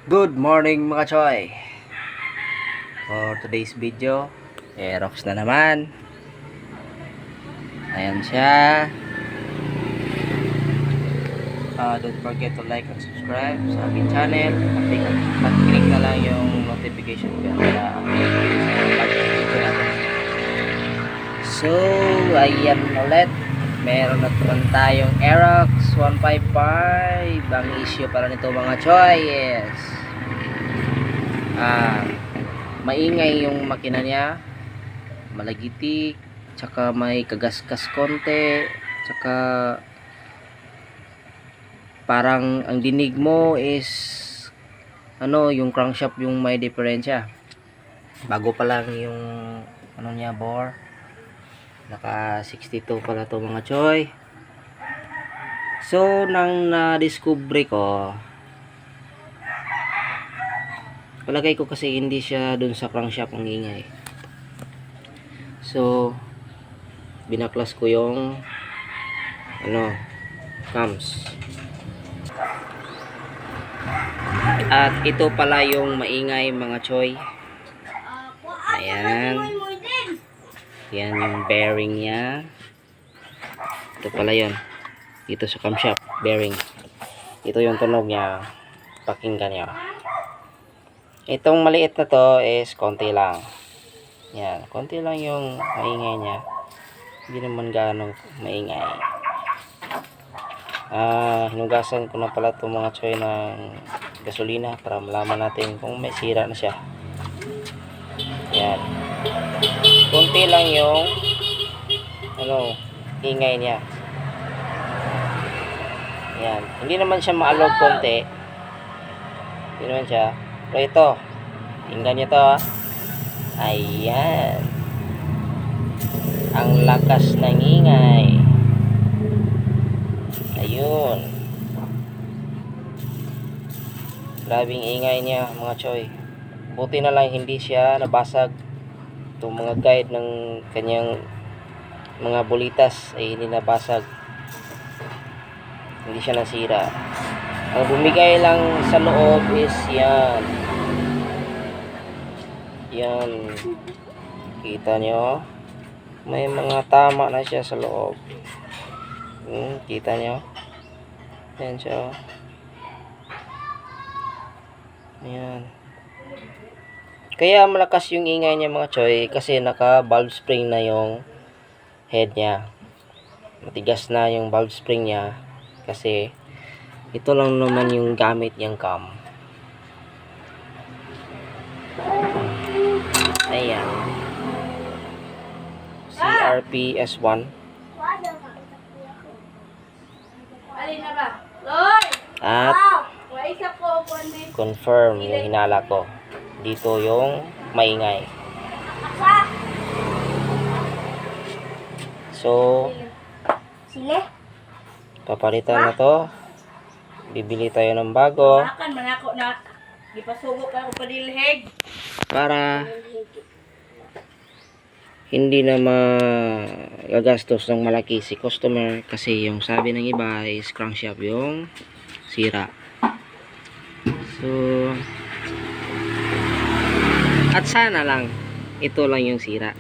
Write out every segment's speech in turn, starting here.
Good morning mga choy. For today's video, Aerox na naman. Ayan siya. Don't forget to like and subscribe sa aking channel. At-click na lang yung notification bell para pag-video natin. So, ayan ulit. Meron na naman tayong Aerox 155. Ang issue para nito mga choy is maingay yung makina niya, malagitik, tsaka may kagaskas konti, tsaka parang ang dinig mo is yung crankshaft yung may diferensya. Bago pa lang yung niya bore, naka 62 pala to mga choy. So nang na-discover ko, palagay ko kasi hindi siya dun sa crankshaft ang ingay. So binaklas ko yung cams, at ito pala yung maingay mga choy. Ayan, yan yung bearing nya. Ito pala yun, dito sa camshaft bearing. Ito yung tunog nya, pakinggan nyo. Itong maliit na to is konti lang. Yan, konti lang yung maingay niya. Hindi naman gaano maingay. Hinugasan ko na pala itong mga choy ng gasolina para malaman natin kung may sira na siya. Yan. Konti lang yung ingay niya. Yan. Hindi naman siya maalog konti. Hindi naman siya. Pero ito, tingnan nyo to. Ayan, ang lakas ng ingay. Ayun, grabing ingay niya mga choy. Buti na lang hindi siya nabasag. Itong mga guide ng kanyang mga bulitas ay hindi nabasag, hindi siya nasira. Ang bumigay lang sa loob is yan, kita nyo, may mga tama na siya sa loob. Kita nyo, yan siya. Yan, kaya malakas yung ingay niya mga choy, kasi naka valve spring na yung head niya. Matigas na yung valve spring niya, kasi ito lang naman yung gamit niyang cam. Ayan, CRP S1. At confirm yung hinala ko. Dito yung maingay. So papalitan na to. Bibili tayo ng bago para hindi na magagastos ng malaki si customer, kasi yung sabi ng iba is crankshaft yung sira. So at sana lang ito lang yung sira.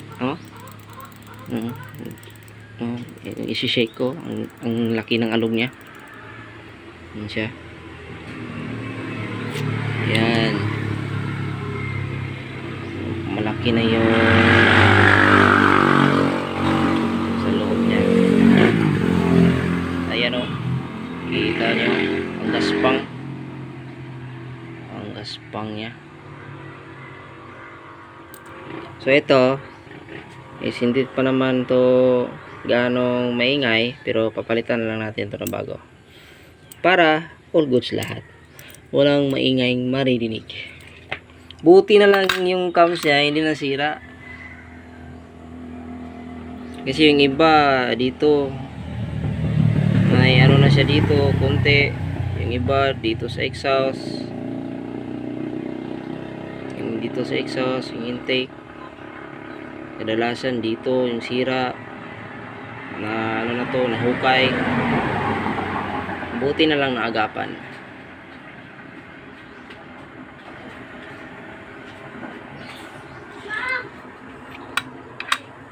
Isi-shake ko ang laki ng alog niya. Yan siya. Yan, malaki na yung sa loob niya. Ayan kita nyo ang gaspang niya. So ito is hindi pa naman to ganong maingay, pero papalitan lang natin to ng bago para all goods lahat, walang maingayng maririnig. Buti na lang yung cams niya hindi nasira, kasi yung iba dito may na siya dito konti, yung iba dito sa exhaust, yung dito sa exhaust, yung intake, kadalasan dito yung sira na nahukay. Buti na lang naagapan.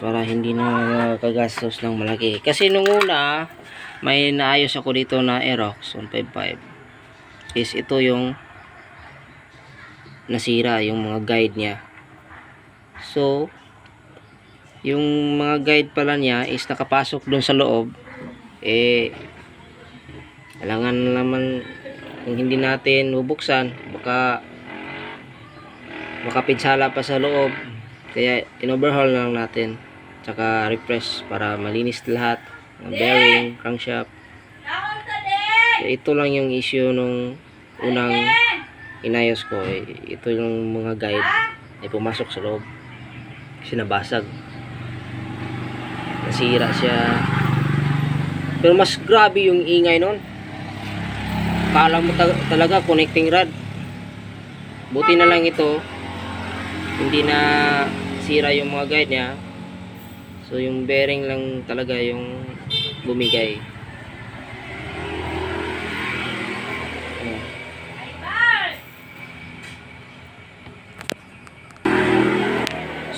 para hindi na kagastos ng malaki. Kasi nung una may naayos ako dito na Aerox 155 is ito yung nasira, yung mga guide niya. So yung mga guide pala niya is nakapasok dun sa loob, kailangan naman kung hindi natin bubuksan baka pinsala pa sa loob, kaya in-overhaul lang natin tsaka refresh para malinis lahat ng bearing, crankshaft. So, ito lang yung issue nung unang inayos ko, ito yung mga guide ay pumasok sa loob kasi nabasag, nasira siya. Pero mas grabe yung ingay nun, kala mo talaga connecting rod. Buti na lang ito hindi na sira yung mga guide niya, so yung bearing lang talaga yung bumigay.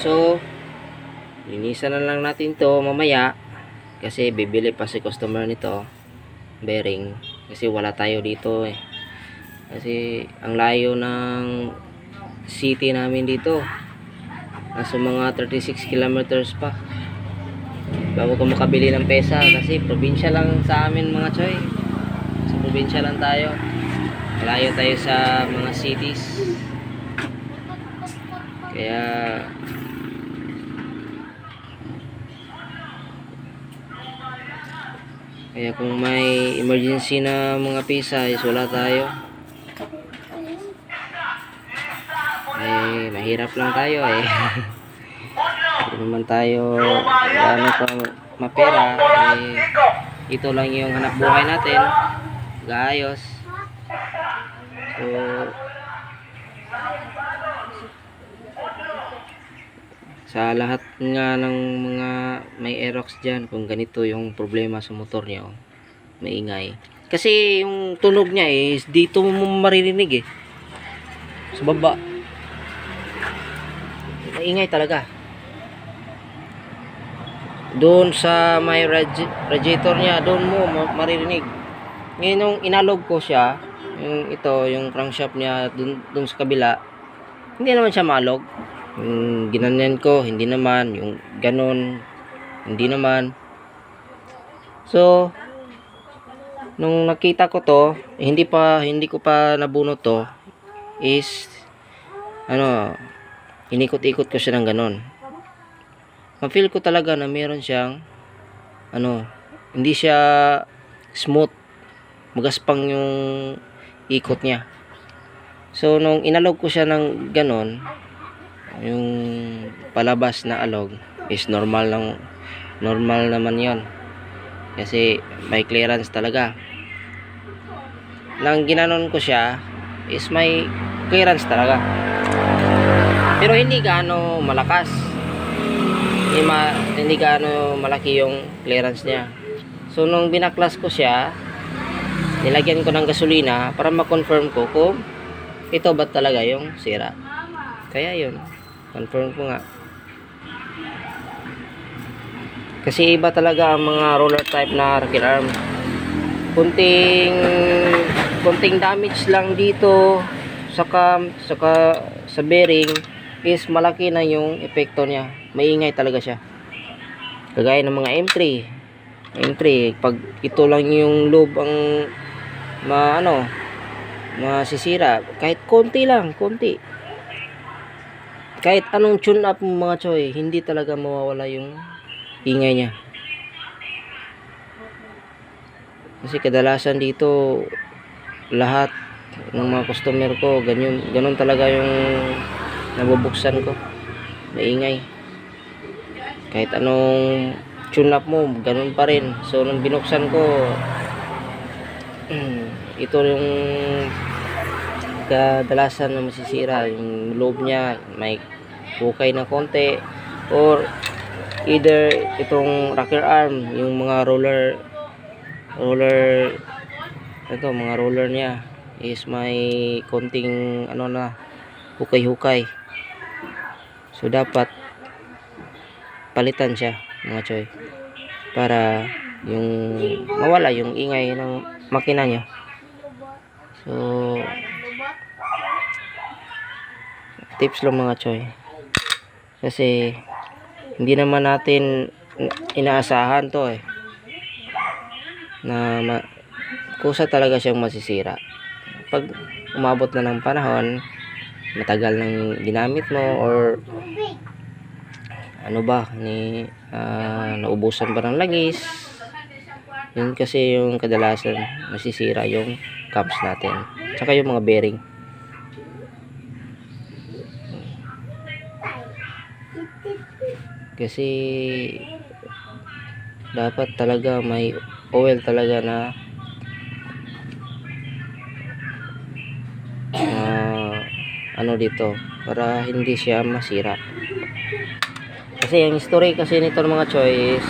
So linisan na lang natin to mamaya kasi bibili pa si customer nito bearing, kasi wala tayo dito kasi ang layo ng city namin dito, nasa mga 36 kilometers pa bago ko makabili ng pesa, kasi probinsya lang sa amin mga choy, sa probinsya lang tayo, malayo tayo sa mga cities. Kaya kung may emergency na mga pisa is wala tayo, mahirap lang tayo hindi naman tayo ano pa mapera, ito lang yung hanap buhay natin, gaayos. So sa lahat nga ng mga may Aerox dyan, kung ganito yung problema sa motor niya, maingay, kasi yung tunog niya is dito mo maririnig sa baba, maingay talaga. Doon sa may radiator niya, doon mo maririnig. Ngayon nung inalog ko siya, yung crankshaft niya doon sa kabila, hindi naman siya malog. Yung ginanyan ko, hindi naman. Yung ganon, hindi naman. So nung nakita ko to, hindi ko pa nabunot to, is inikot-ikot ko siya ng ganon. Ma-feel ko talaga na meron siyang hindi siya smooth, magaspang yung ikot niya. So nung inalog ko siya ng ganon, yung palabas na alog is normal naman yon, kasi may clearance talaga. Nang ginanon ko siya is may clearance talaga, pero hindi gaano malakas, hindi gaano malaki yung clearance niya. So nung binaklas ko siya, nilagyan ko ng gasolina para ma-confirm ko kung ito ba talaga yung sira. Kaya yun, confirm ko nga. Kasi iba talaga ang mga roller type na rocket arm. Kunting damage lang dito sa cam, saka sa bearing is malaki na yung epekto niya. Maingay talaga siya. Kagaya ng mga M3, pag ito lang yung loob ang masisira, kahit konti, kahit anong tune up mo mga choy, hindi talaga mawawala yung ingay niya. Kasi kadalasan dito lahat ng mga customer ko ganun talaga yung nabubuksan ko, maingay. Kahit anong tune up mo, ganun pa rin. So nung binuksan ko, ito yung kadalasan na masisira, yung loob niya may hukay na konti, or either itong rocker arm, yung mga roller mga roller niya is may konting hukay. So dapat palitan siya mga choy, para yung mawala yung ingay ng makina niya. So tips lang mga choy, kasi hindi naman natin inaasahan to na kusa talaga siyang masisira. Pag umabot na ng panahon, matagal nang ginamit mo, or ano ba naubusan pa ng langis, yun kasi yung kadalasan masisira yung cams natin, tsaka yung mga bearing. Kasi dapat talaga may oil talaga na ano dito, para hindi siya masira. Kasi ang history kasi nito mga choy is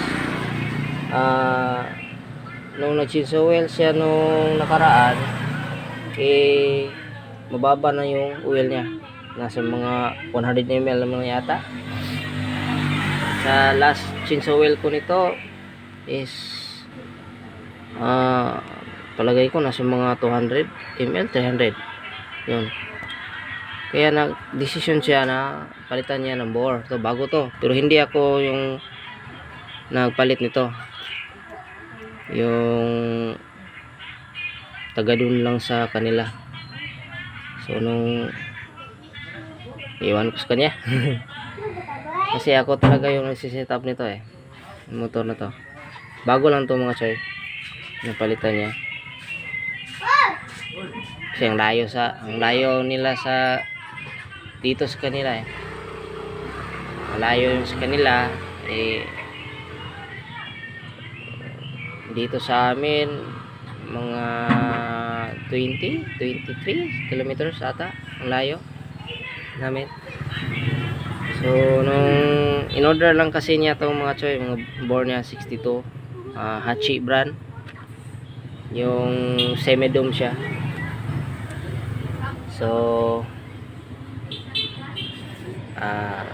nung nag-change oil siya nung nakaraan, mababa na yung oil niya, nasa mga 100 ml naman yata. Sa last change oil ko nito is palagay ko nasa mga 200 ml, 300 yun. Kaya nag-decision siya na palitan niya ng bore. So bago to, pero hindi ako yung nagpalit nito, yung taga dun lang sa kanila. So nung iwan ko sa kanya kasi ako talaga yung nagsiset up nito yung motor na to. Bago lang to mga choy, napalitan niya. Kasi ang layo nila sa dito sa kanila malayo yung sa kanila, dito sa amin mga 23 kilometers ata ang layo namin. So nung in-order lang kasi niya tong mga choy, mga bore niya 62, Hachi brand, yung semi-dome siya. So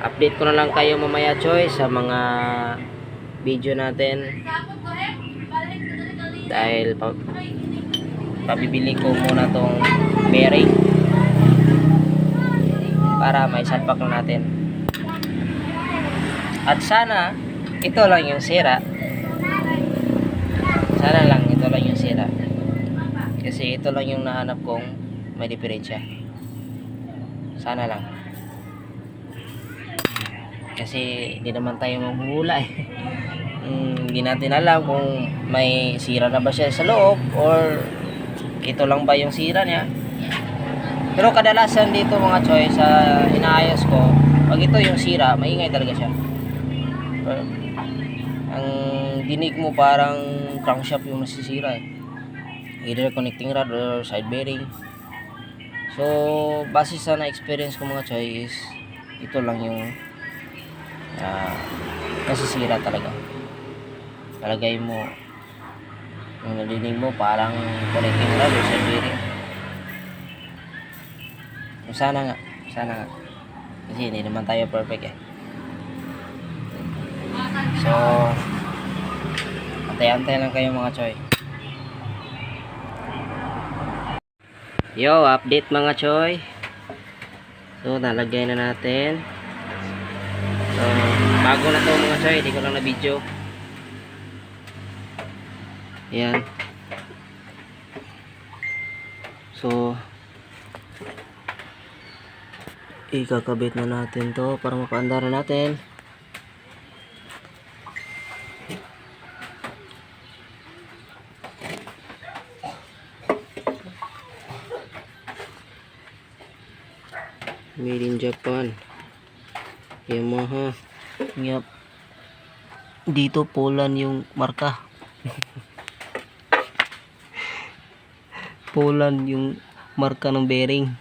update ko na lang kayo mamaya choy sa mga video natin, dahil pabibili ko muna tong bearing para may salpak na natin. At sana ito lang yung sira, sana lang ito lang yung sira, kasi ito lang yung nahanap kong may diferensya. Sana lang, kasi hindi naman tayo maghuhula hindi natin alam kung may sira na ba siya sa loob, or ito lang ba yung sira niya. Pero kadalasan dito mga choy, sa inaayos ko, pag ito yung sira, maingay talaga siya. Ang dinig mo parang crankshaft yung nasisira either connecting rod or side bearing. So base sa na-experience ko mga choy is ito lang yung nasisira talaga. Palagay mo yung nadinig mo parang connecting rod or side bearing. So, sana nga kasi hindi naman tayo perfect so antay-antay lang kayo mga choy. Yo, update mga choy. So nalagay na natin. So bago na to mga choy, hindi ko lang na video. Yan. So ikakabit na natin to para mapaandar na natin. Made in Japan, Yamaha. Yep. Dito Poland yung marka. Poland yung marka ng bearing.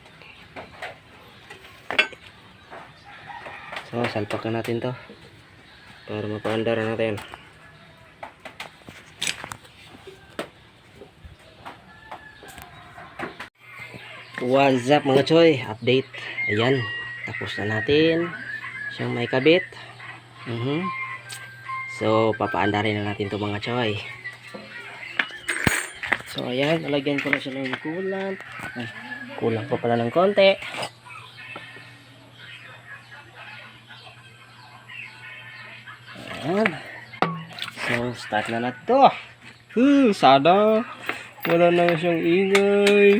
So salpakan natin to para mapaandar natin. What's up mga choy, update. Ayan, tapos na natin siyang may kabit. So, papaandarin na natin to mga choy. So, ayan. Nalagyan ko na siya ng coolant. Ay, kulang pa pala ng konti. Ayan. So, start na to. Sana wala na siyang ingay.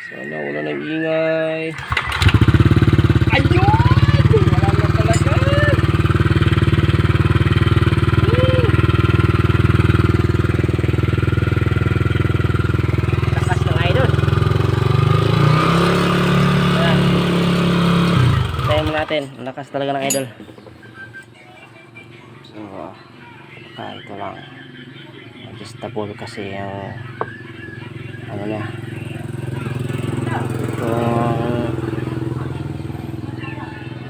Sana wala nang ingay. Ayun! Wala na talaga. Lakas ng idol. Ayan. Tayo mo natin. Lakas talaga ng idol. So, ito lang. Adjustable kasi yung ano na.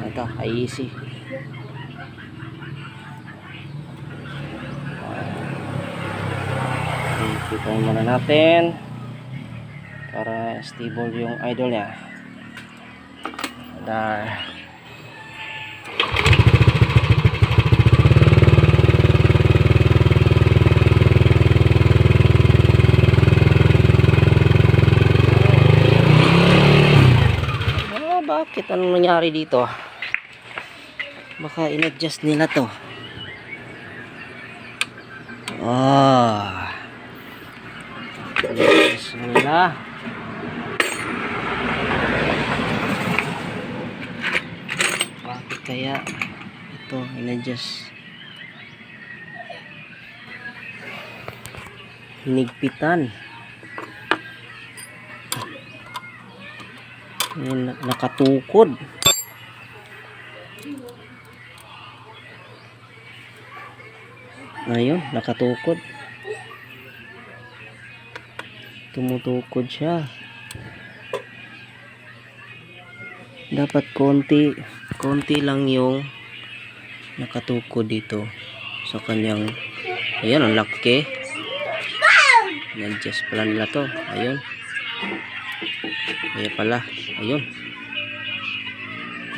Ito, easy. Ipitayin muna natin para stable yung idol niya. Dar. Bakit? Anong nangyari dito? Baka in-adjust nila to. In-adjust nila. Bakit kaya ito in-adjust? Hinigpitan. Nakatukod. Ayun, nakatukod. Tumutukod siya. Dapat konti lang yung nakatukod dito sa kanyang. Ayun, ang laki. Na-adjust pala nila to. Ayun. Kaya pala. Ayun.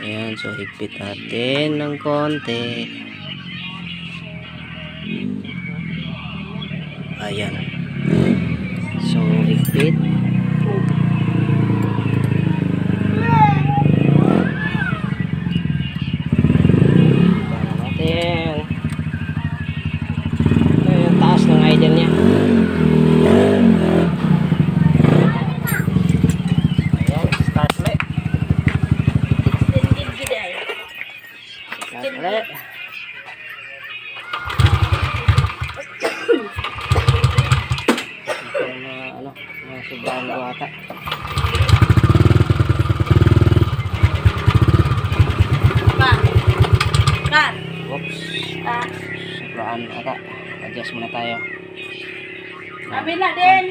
Ayan. So, higpit natin ng konti. Ayan. So, higpit. Para natin. Ito yung taas ng idol niya. Ulit. Ito na mga sobrang buhata. Oops. Sobrang ata. Adjust muna tayo. Kabila din.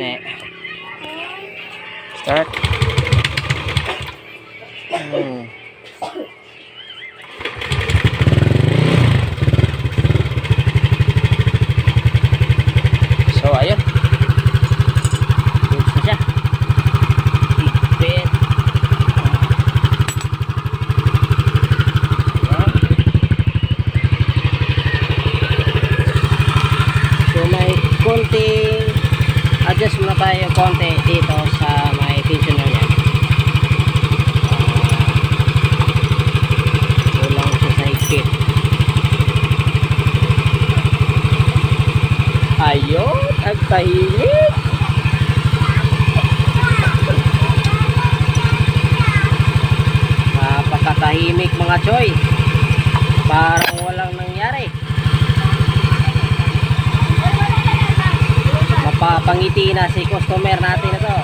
Start. So, ayun. Goods na siya. Higpit. Ayan. So, may konting adjust muna tayo konti dito sa may tensioner niya. Kulang siya sa higpit. Ayun, ang tahimik. Napakatahimik mga choy. Parang walang nangyari. Mapapangiti na si customer natin ito.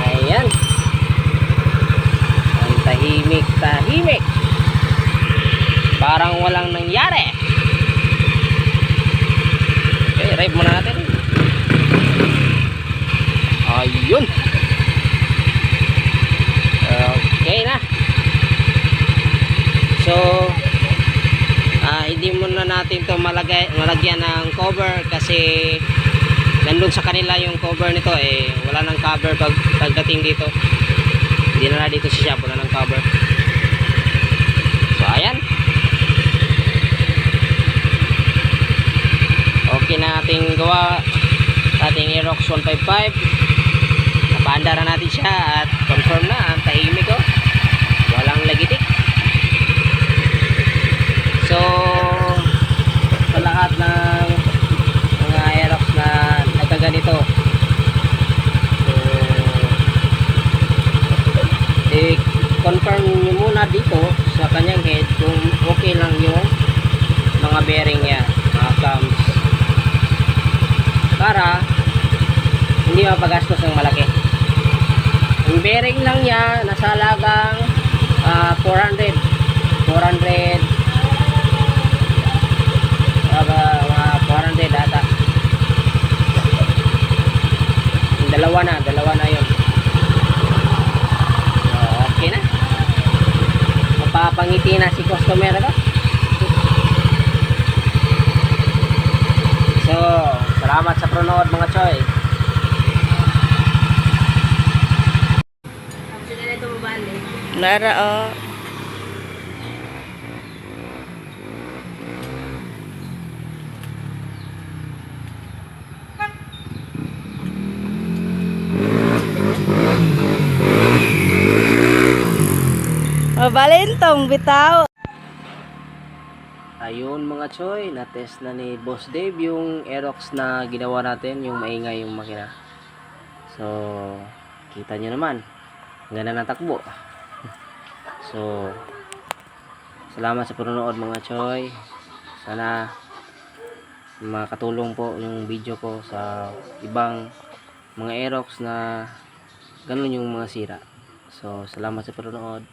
Ayan. Ang tahimik. Parang walang nangyari. Okay, rev muna natin. Ayun. Okay na. So, hindi muna natin to malagyan ng cover kasi nandun sa kanila yung cover nito wala nang cover pagdating dito. Dinala dito sa shop, wala ng cover. So ayan. Okay na ating gawa ating Aerox 155. Napaanda na natin siya at confirm na ang tahimik ko. Walang lagitik. So sa lahat ng mga Aerox na nagkaganito, so i-confirm nyo muna dito sa kanyang head kung okay lang yung mga bearing niya, mga cams, para hindi mapagastos ng malaki. Yung bearing lang niya nasa halagang 400 mga 400 ata. Yung dalawa na yun. So, okay na, mapapangiti na si customer ko. So salamat sa panonood mga choy. Lara, oh. Mabalintong bitaw. Ayun mga choy, na-test na ni Boss Dave yung Aerox na ginawa natin, yung maingay yung makina. So kita nyo naman, ganda ng takbo. So salamat sa panonood mga choy. Sana makatulong po yung video ko sa ibang mga Aerox na ganun yung mga sira. So salamat sa panonood.